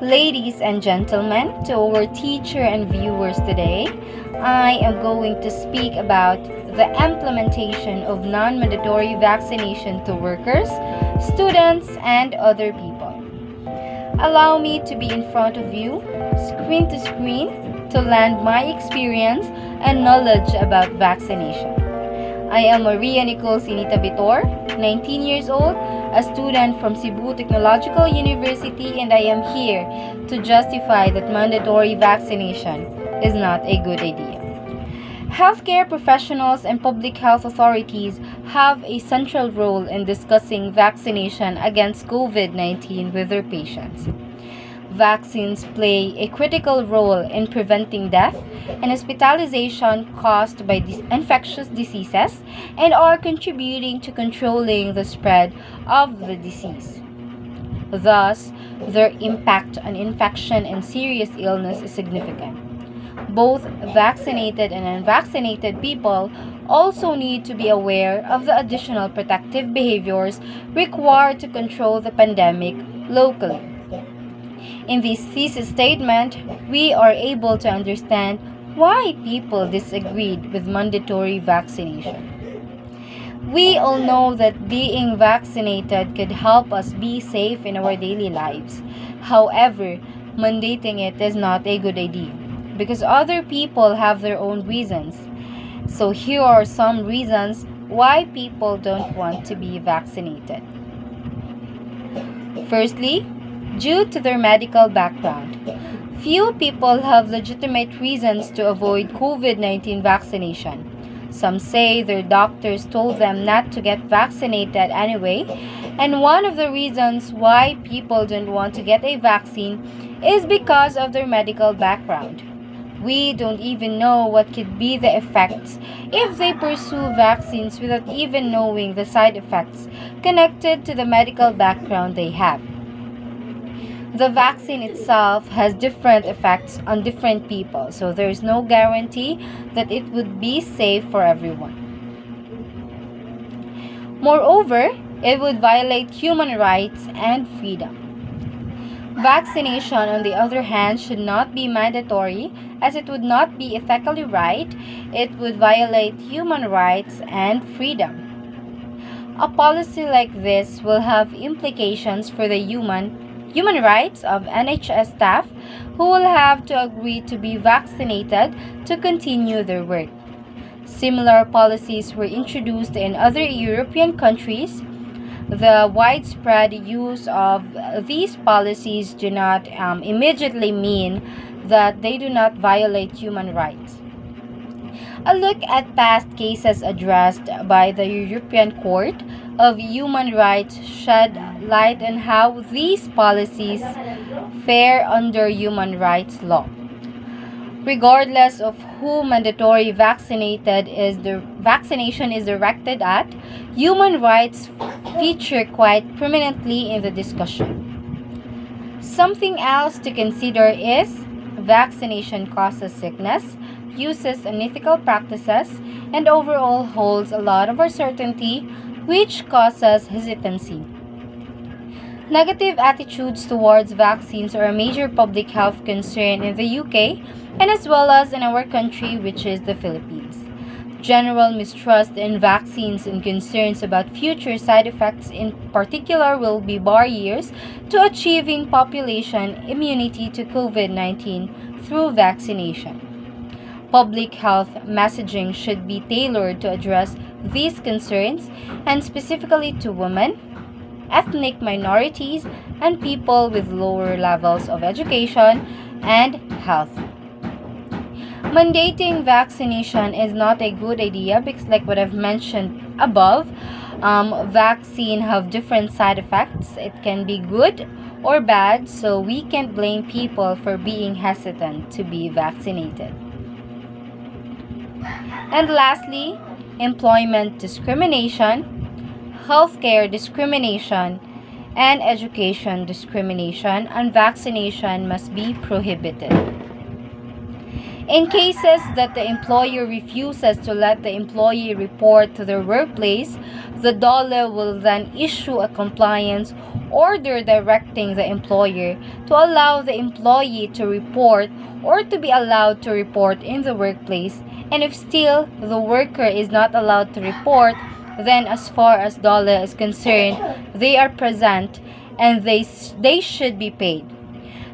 Ladies and gentlemen, to our teacher and viewers today, I am going to speak about the implementation of non-mandatory vaccination to workers, students, and other people. Allow me to be in front of you, screen to screen, to lend my experience and knowledge about vaccination. I am Maria Nicole Sinita Vitor, 19 years old, a student from Cebu Technological University, and I am here to justify that mandatory vaccination is not a good idea. Healthcare professionals and public health authorities have a central role in discussing vaccination against COVID-19 with their patients. Vaccines play a critical role in preventing death and hospitalization caused by infectious diseases and are contributing to controlling the spread of the disease. Thus, their impact on infection and serious illness is significant. Both vaccinated and unvaccinated people also need to be aware of the additional protective behaviors required to control the pandemic locally. In this thesis statement, we are able to understand why people disagreed with mandatory vaccination. We all know that being vaccinated could help us be safe in our daily lives. However, mandating it is not a good idea because other people have their own reasons. So here are some reasons why people don't want to be vaccinated. Firstly, due to their medical background. Few people have legitimate reasons to avoid COVID-19 vaccination. Some say their doctors told them not to get vaccinated anyway, and one of the reasons why people don't want to get a vaccine is because of their medical background. We don't even know what could be the effects if they pursue vaccines without even knowing the side effects connected to the medical background they have. The vaccine itself has different effects on different people, so there is no guarantee that it would be safe for everyone. Moreover, it would violate human rights and freedom. Vaccination, on the other hand, should not be mandatory as it would not be ethically right. It would violate human rights and freedom. A policy like this will have implications for the human rights of NHS staff who will have to agree to be vaccinated to continue their work. Similar policies were introduced in other European countries. The widespread use of these policies do not immediately mean that they do not violate human rights. A look at past cases addressed by the European Court of Human Rights shed light on how these policies fare under human rights law. Regardless of who mandatory vaccination is directed at, human rights feature quite prominently in the discussion. Something else to consider is vaccination causes sickness, uses unethical practices, and overall holds a lot of uncertainty, which causes hesitancy. Negative attitudes towards vaccines are a major public health concern in the UK and as well as in our country, which is the Philippines. General mistrust in vaccines and concerns about future side effects in particular will be barriers to achieving population immunity to COVID-19 through vaccination. Public health messaging should be tailored to address these concerns and specifically to women, ethnic minorities, and people with lower levels of education and health. Mandating vaccination is not a good idea because, like what I've mentioned above, vaccine have different side effects. It can be good or bad, so we can't blame people for being hesitant to be vaccinated. And lastly, employment discrimination, healthcare discrimination, and education discrimination and vaccination must be prohibited. In cases that the employer refuses to let the employee report to their workplace, the DOLE will then issue a compliance order directing the employer to allow the employee to report or to be allowed to report in the workplace, and if still the worker is not allowed to report, then as far as DOLE is concerned, they are present and they should be paid.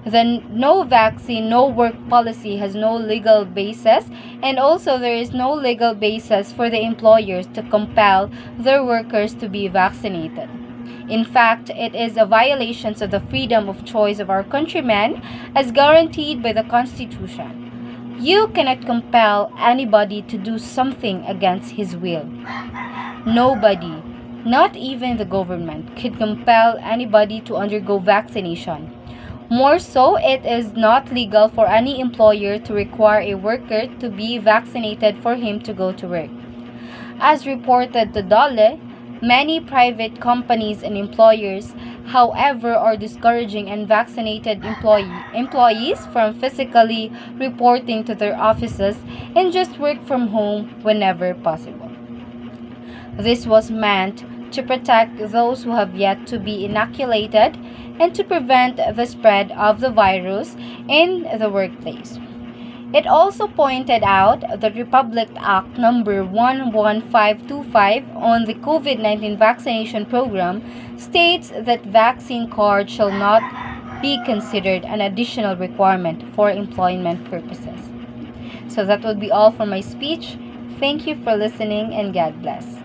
The no vaccine, no work policy has no legal basis, and also there is no legal basis for the employers to compel their workers to be vaccinated. In fact, it is a violation of the freedom of choice of our countrymen as guaranteed by the Constitution. You cannot compel anybody to do something against his will. Nobody, not even the government, could compel anybody to undergo vaccination. More so, it is not legal for any employer to require a worker to be vaccinated for him to go to work. As reported to DOLE, many private companies and employers, however, are discouraging unvaccinated employees from physically reporting to their offices and just work from home whenever possible. This was meant to protect those who have yet to be inoculated and to prevent the spread of the virus in the workplace. It also pointed out that Republic Act number 11525 on the COVID-19 vaccination program states that vaccine card shall not be considered an additional requirement for employment purposes. So that would be all for my speech. Thank you for listening and God bless.